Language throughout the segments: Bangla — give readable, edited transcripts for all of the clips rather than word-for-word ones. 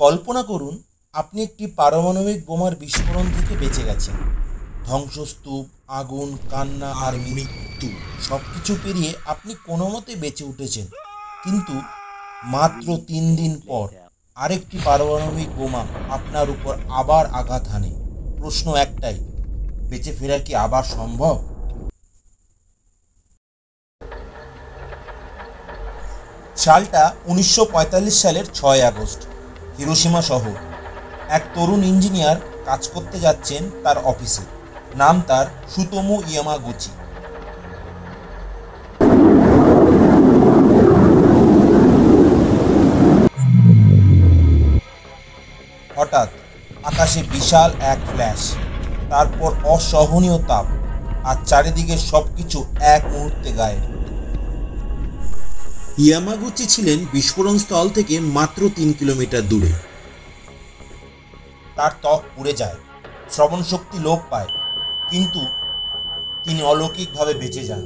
কল্পনা করুন আপনি একটি পারমাণবিক বোমার বিস্ফোরণ থেকে বেঁচে গেছেন। ধ্বংসস্তূপ, আগুন, কান্না আর মৃত্যু সবকিছু পেরিয়ে আপনি কোনো মতে বেঁচে উঠেছেন। কিন্তু মাত্র 3 দিন পর আরেকটি পারমাণবিক বোমা আপনার উপর আবার আঘাত হানে। প্রশ্ন একটাই, বেঁচে ফেরা কি আবার সম্ভব? সালটা 1945 সালের 6 আগস্ট। হিরোশিমা শহর। এক তরুণ ইঞ্জিনিয়ার কাজ করতে যাচ্ছেন তার অফিসে। নাম তার সুতোমু ইয়ামাগুচি। হঠাৎ আকাশে বিশাল এক ফ্ল্যাশ, তারপর অসহনীয় তাপ, আর চারিদিকে সবকিছু এক মুহূর্তে গায়েব। ইয়ামাগুচি ছিলেন বিস্ফোরণ স্থল থেকে মাত্র 3 কিলোমিটার দূরে। তার ত্বক পুড়ে যায়, শ্রবণ শক্তি লোপ পায়, কিন্তু তিনি অলৌকিকভাবে বেঁচে যান।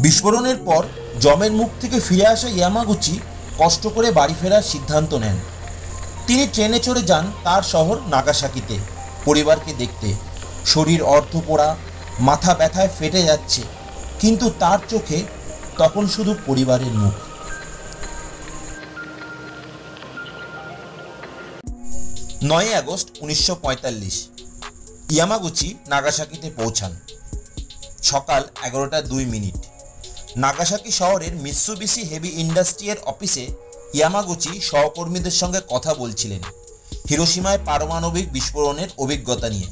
বিস্ফোরণের পর জমের মুখ থেকে ফিরে আসা ইয়ামাগুচি কষ্ট করে বাড়ি ফেরার সিদ্ধান্ত নেন। তিনি ট্রেনে চড়ে যান তার শহর নাগাসাকিতে পরিবারকে দেখতে। শরীর অর্ধপোড়া, মাথা ব্যথায় ফেটে যাচ্ছে, কিন্তু তার চোখে তখন শুধু পরিবারের মুখ। 9 আগস্ট 1945 ইয়ামাগুচি নাগাসাকিতে পৌঁছান। সকাল 11:02। নাগাসাকি শহরের মিৎসুবিশি হেভি ইন্ডাস্ট্রির অফিসে ইয়ামাগুচি সহকর্মীদের সঙ্গে কথা বলছিলেন হিরোশিমায় পারমাণবিক বিস্ফোরণের অভিজ্ঞতা নিয়ে।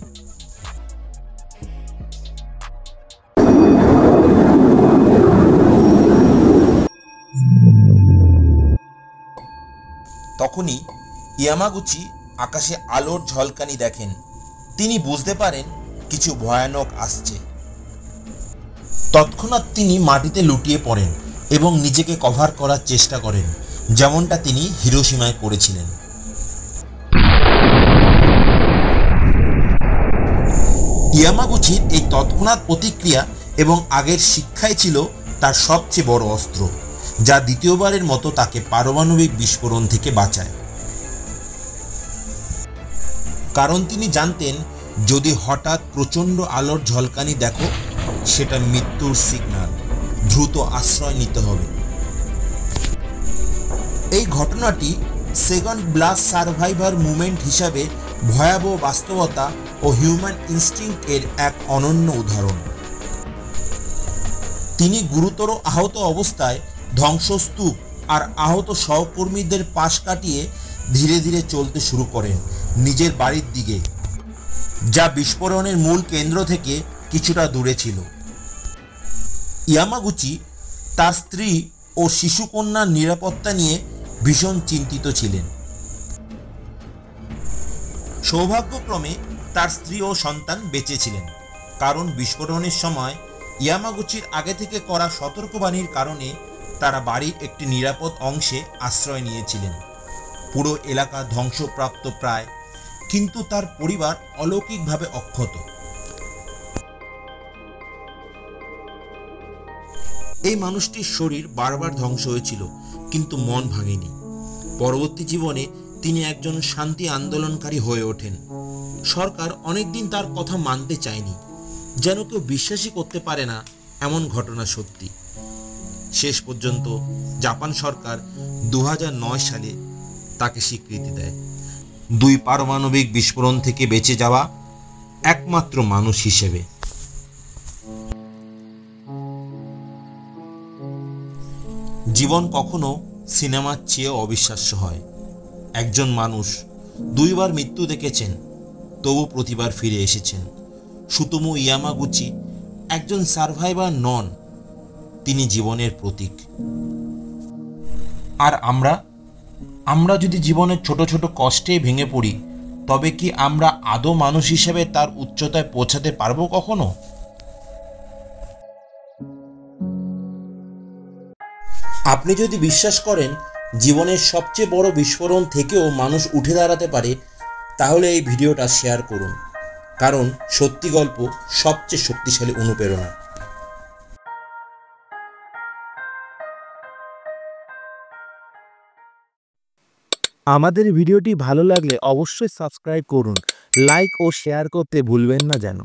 তখনই ইয়ামাগুচি আকাশে আলোর ঝলকানি দেখেন। তিনি বুঝতে পারেন কিছু ভয়ানক আসছে। তৎক্ষণাৎ তিনি মাটিতে লুটিয়ে পড়েন এবং নিজেকে কভার করার চেষ্টা করেন, যেমনটা তিনি হিরোশিমায় করেছিলেন। ইয়ামাগুচির এই তৎক্ষণাৎ প্রতিক্রিয়া এবং আগের শিক্ষাই ছিল তার সবচেয়ে বড় অস্ত্র, যা দ্বিতীয়বারের মতো তাকে পারমাণবিক বিস্ফোরণ থেকে বাঁচায়। কারণ তিনি জানতেন, যদি হঠাৎ প্রচণ্ড আলোর ঝলকানি দেখো, সেটা মৃত্যুর সিগন্যাল। দ্রুত আশ্রয় নিতে হবে। এই ঘটনাটি সেকেন্ড ব্লাস্ট সার্ভাইভার মুভমেন্ট হিসাবে ভয়াবহ বাস্তবতা ও হিউম্যান ইনস্টিংক্ট এর এক অনন্য উদাহরণ। তিনি গুরুতর আহত অবস্থায় ধ্বংসস্তূপ আর আহত সহকর্মীদের পাশ কাটিয়ে ধীরে ধীরে চলতে শুরু করেন নিজের বাড়ির দিকে, যা বিস্ফোরণের মূল কেন্দ্র থেকে কিছুটা দূরে ছিল। ইয়ামাগুচি তার স্ত্রী ও শিশুকন্যার নিরাপত্তা নিয়ে ভীষণ চিন্তিত ছিলেন। সৌভাগ্যক্রমে তার স্ত্রী ও সন্তান বেঁচে ছিলেন, কারণ বিস্ফোরণের সময় ইয়ামাগুচির আগে থেকে করা সতর্কবাণীর কারণে তারা বাড়ির একটি নিরাপদ অংশে আশ্রয় নিয়েছিলেন। পুরো এলাকা ধ্বংসপ্রাপ্ত প্রায়, কিন্তু তার পরিবার অলৌকিকভাবে অক্ষত। এই মানুষটির শরীর বারবার ধ্বংস হয়েছিল, কিন্তু মন ভাঙেনি। পরবর্তী জীবনে তিনি একজন শান্তি আন্দোলনকারী হয়ে ওঠেন। সরকার অনেকদিন তার কথা মানতে চায়নি, যেন কেউ বিশ্বাসই করতে পারে না এমন ঘটনা সত্যি। শেষ পর্যন্ত জাপান সরকার 2009 সালে তাকে স্বীকৃতি দেয় 2 পারমাণবিক বিস্ফোরণ থেকে বেঁচে যাওয়া একমাত্র মানুষ হিসেবে। জীবন কখনো সিনেমার চেয়েও অবিশ্বাস্য হয়। একজন মানুষ 2 বার মৃত্যু দেখেছেন, তবু প্রতিবার ফিরে এসেছেন। সুতোমু ইয়ামাগুচি একজন সার্ভাইভার নন, তিনি জীবনের প্রতীক। আর আমরা যদি জীবনের ছোট ছোট কষ্টে ভেঙে পড়ি, তবে কি আমরা আদৌ মানুষ হিসেবে তার উচ্চতায় পৌঁছাতে পারবো কখনো? আপনি যদি বিশ্বাস করেন জীবনের সবচেয়ে বড় বিস্ফোরণ থেকেও মানুষ উঠে দাঁড়াতে পারে, তাহলে এই ভিডিওটা শেয়ার করুন। কারণ সত্যি গল্প সবচেয়ে শক্তিশালী অনুপ্রেরণা। আমাদের ভিডিওটি ভালো লাগলে অবশ্যই সাবস্ক্রাইব করুন, লাইক ও শেয়ার করতে ভুলবেন না যেন।